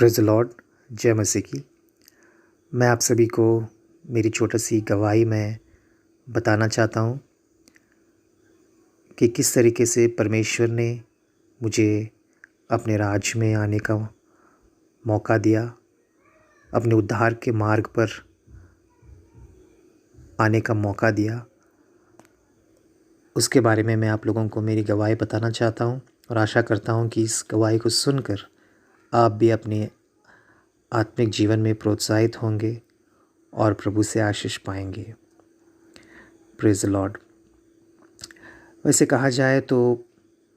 Praise the Lord. जय मसीह की। मैं आप सभी को मेरी छोटी-सी गवाही में बताना चाहता हूँ कि किस तरीके से परमेश्वर ने मुझे अपने राज्य में आने का मौका दिया, अपने उद्धार के मार्ग पर आने का मौका दिया। उसके बारे में मैं आप लोगों को मेरी गवाही बताना चाहता हूँ और आशा करता हूँ कि इस गवाही को सुनकर आप भी अपने आत्मिक जीवन में प्रोत्साहित होंगे और प्रभु से आशीष पाएंगे। Praise the Lord. वैसे कहा जाए तो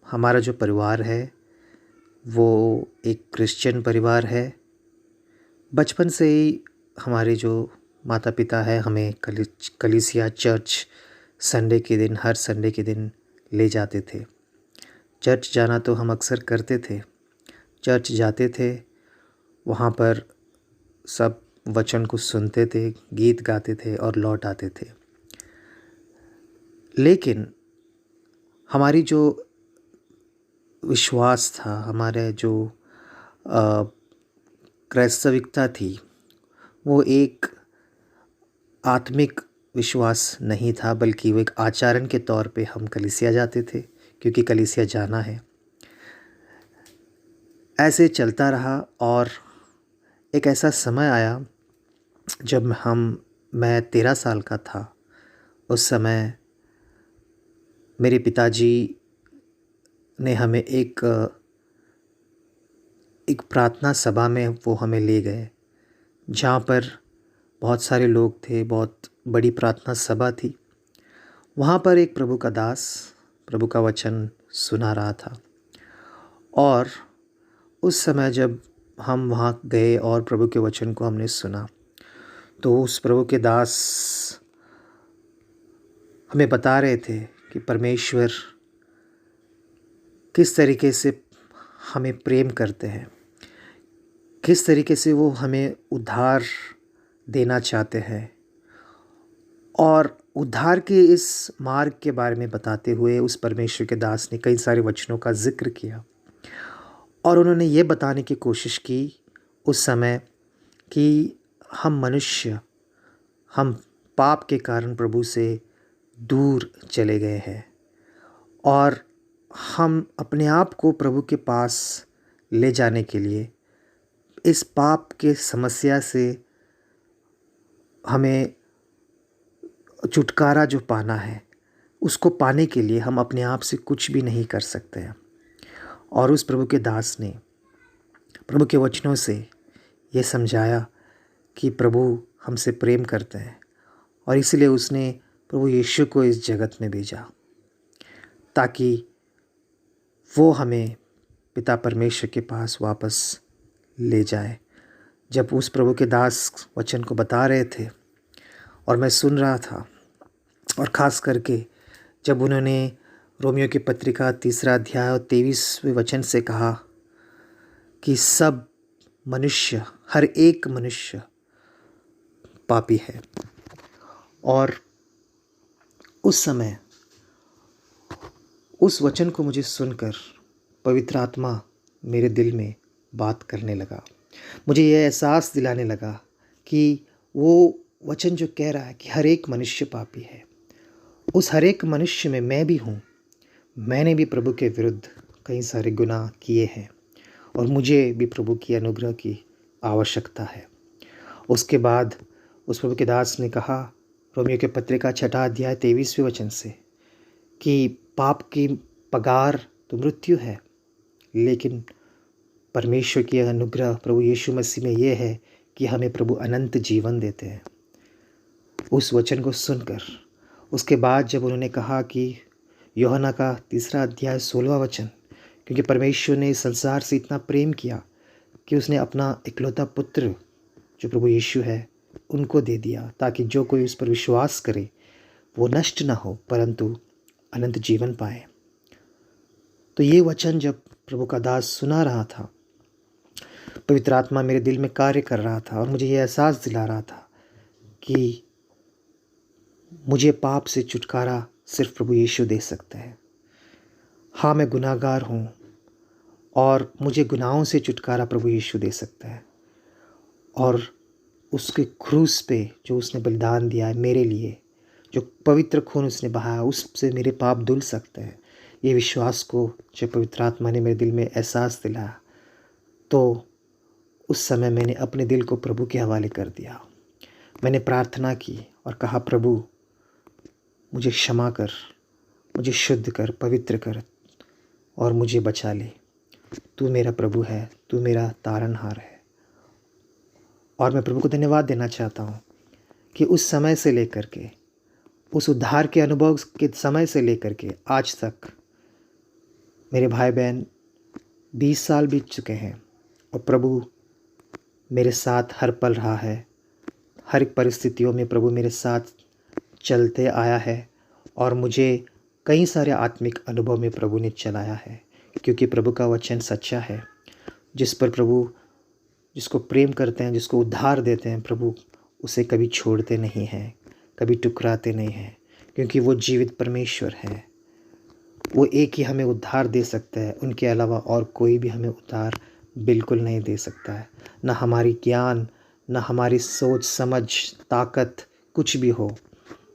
हमारा जो परिवार है वो एक क्रिश्चियन परिवार है। बचपन से ही हमारे जो माता पिता है हमें कलीसिया चर्च हर संडे के दिन ले जाते थे। चर्च जाना तो हम अक्सर करते थे। चर्च जाते थे, वहाँ पर सब वचन को सुनते थे, गीत गाते थे और लौट आते थे। लेकिन हमारी जो विश्वास था, हमारे जो क्राइस्तविकता थी, वो एक आत्मिक विश्वास नहीं था, बल्कि वो एक आचरण के तौर पे हम कलीसिया जाते थे क्योंकि कलीसिया जाना है। ऐसे चलता रहा और एक ऐसा समय आया जब मैं 13 साल का था। उस समय मेरे पिताजी ने हमें एक प्रार्थना सभा में वो हमें ले गए, जहाँ पर बहुत सारे लोग थे, बहुत बड़ी प्रार्थना सभा थी। वहाँ पर एक प्रभु का दास प्रभु का वचन सुना रहा था और उस समय जब हम वहाँ गए और प्रभु के वचन को हमने सुना, तो उस प्रभु के दास हमें बता रहे थे कि परमेश्वर किस तरीके से हमें प्रेम करते हैं, किस तरीके से वो हमें उद्धार देना चाहते हैं। और उद्धार के इस मार्ग के बारे में बताते हुए उस परमेश्वर के दास ने कई सारे वचनों का जिक्र किया और उन्होंने ये बताने की कोशिश की उस समय कि हम पाप के कारण प्रभु से दूर चले गए हैं और हम अपने आप को प्रभु के पास ले जाने के लिए इस पाप के समस्या से हमें छुटकारा जो पाना है, उसको पाने के लिए हम अपने आप से कुछ भी नहीं कर सकते हैं। और उस प्रभु के दास ने प्रभु के वचनों से ये समझाया कि प्रभु हमसे प्रेम करते हैं और इसलिए उसने प्रभु यीशु को इस जगत में भेजा ताकि वो हमें पिता परमेश्वर के पास वापस ले जाए। जब उस प्रभु के दास वचन को बता रहे थे और मैं सुन रहा था, और ख़ास करके जब उन्होंने रोमियो की पत्रिका 3 अध्याय और 23वें वचन से कहा कि सब मनुष्य, हर एक मनुष्य पापी है, और उस समय उस वचन को मुझे सुनकर पवित्र आत्मा मेरे दिल में बात करने लगा। मुझे यह एहसास दिलाने लगा कि वो वचन जो कह रहा है कि हर एक मनुष्य पापी है, उस हर एक मनुष्य में मैं भी हूँ। मैंने भी प्रभु के विरुद्ध कई सारे गुनाह किए हैं और मुझे भी प्रभु की अनुग्रह की आवश्यकता है। उसके बाद उस प्रभु के दास ने कहा रोमियो के पत्रिका 6 अध्याय 23वें वचन से कि पाप की पगार तो मृत्यु है, लेकिन परमेश्वर की अनुग्रह प्रभु यीशु मसीह में ये है कि हमें प्रभु अनंत जीवन देते हैं। उस वचन को सुनकर उसके बाद जब उन्होंने कहा कि यूहन्ना का 3 अध्याय 16वां वचन, क्योंकि परमेश्वर ने इस संसार से इतना प्रेम किया कि उसने अपना इकलौता पुत्र जो प्रभु यीशु है उनको दे दिया, ताकि जो कोई उस पर विश्वास करे वो नष्ट ना हो परंतु अनंत जीवन पाए। तो ये वचन जब प्रभु का दास सुना रहा था, पवित्र आत्मा मेरे दिल में कार्य कर रहा था और मुझे ये एहसास दिला रहा था कि मुझे पाप से छुटकारा सिर्फ प्रभु यीशु दे सकते हैं। हाँ, मैं गुनाहगार हूँ और मुझे गुनाहों से छुटकारा प्रभु यीशु दे सकता है। और उसके क्रूस पे जो उसने बलिदान दिया है मेरे लिए, जो पवित्र खून उसने बहाया, उससे मेरे पाप धुल सकते हैं। ये विश्वास को जब पवित्र आत्मा ने मेरे दिल में एहसास दिलाया, तो उस समय मैंने अपने दिल को प्रभु के हवाले कर दिया। मैंने प्रार्थना की और कहा, प्रभु मुझे क्षमा कर, मुझे शुद्ध कर, पवित्र कर और मुझे बचा ले। तू मेरा प्रभु है, तू मेरा तारनहार है। और मैं प्रभु को धन्यवाद देना चाहता हूँ कि उस समय से लेकर के, उस उद्धार के अनुभव के समय से लेकर के आज तक मेरे भाई बहन 20 साल बीत चुके हैं और प्रभु मेरे साथ हर पल रहा है। हर एक परिस्थितियों में प्रभु मेरे साथ चलते आया है और मुझे कई सारे आत्मिक अनुभव में प्रभु ने चलाया है, क्योंकि प्रभु का वचन सच्चा है। जिस पर प्रभु जिसको प्रेम करते हैं, जिसको उद्धार देते हैं, प्रभु उसे कभी छोड़ते नहीं हैं, कभी ठुकराते नहीं हैं, क्योंकि वो जीवित परमेश्वर है। वो एक ही हमें उद्धार दे सकता है, उनके अलावा और कोई भी हमें उद्धार बिल्कुल नहीं दे सकता है। ना हमारी ज्ञान, ना हमारी सोच समझ, ताकत कुछ भी हो,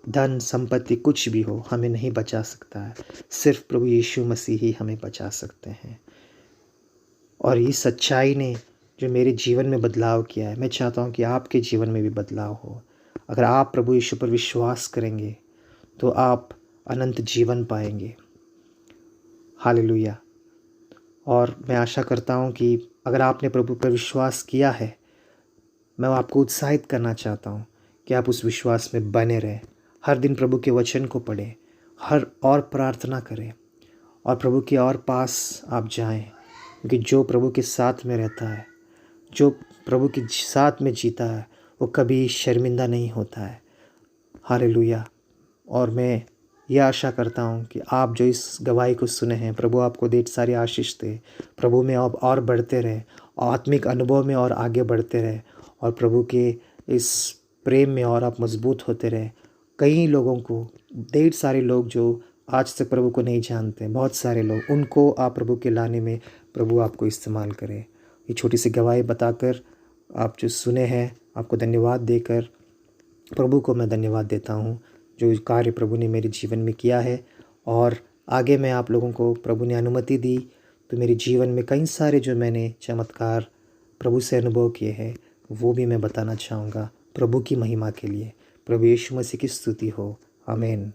धन संपत्ति कुछ भी हो, हमें नहीं बचा सकता है। सिर्फ प्रभु यीशु मसीह ही हमें बचा सकते हैं। और इस सच्चाई ने जो मेरे जीवन में बदलाव किया है, मैं चाहता हूँ कि आपके जीवन में भी बदलाव हो। अगर आप प्रभु यीशु पर विश्वास करेंगे तो आप अनंत जीवन पाएंगे। हालेलुया। और मैं आशा करता हूँ कि अगर आपने प्रभु पर विश्वास किया है, मैं आपको उत्साहित करना चाहता हूँ कि आप उस विश्वास में बने रहें। हर दिन प्रभु के वचन को पढ़ें, हर और प्रार्थना करें और प्रभु के और पास आप जाएं, क्योंकि जो प्रभु के साथ में रहता है, जो प्रभु के साथ में जीता है, वो कभी शर्मिंदा नहीं होता है। हालेलुया। और मैं यह आशा करता हूँ कि आप जो इस गवाही को सुने हैं, प्रभु आपको ढेर सारी आशीष दे। प्रभु में आप और बढ़ते रहें, आत्मिक अनुभव में और आगे बढ़ते रहें और प्रभु के इस प्रेम में और आप मजबूत होते रहें। कई लोगों को, ढेर सारे लोग जो आज तक प्रभु को नहीं जानते, बहुत सारे लोग, उनको आप प्रभु के लाने में प्रभु आपको इस्तेमाल करें। ये छोटी सी गवाही बताकर, आप जो सुने हैं, आपको धन्यवाद देकर प्रभु को मैं धन्यवाद देता हूँ, जो कार्य प्रभु ने मेरे जीवन में किया है। और आगे मैं आप लोगों को प्रभु ने अनुमति दी तो मेरे जीवन में कई सारे जो मैंने चमत्कार प्रभु से अनुभव किए हैं, वो भी मैं बताना चाहूँगा, प्रभु की महिमा के लिए। प्रभु यीशु मसीह की स्तुति हो। आमीन।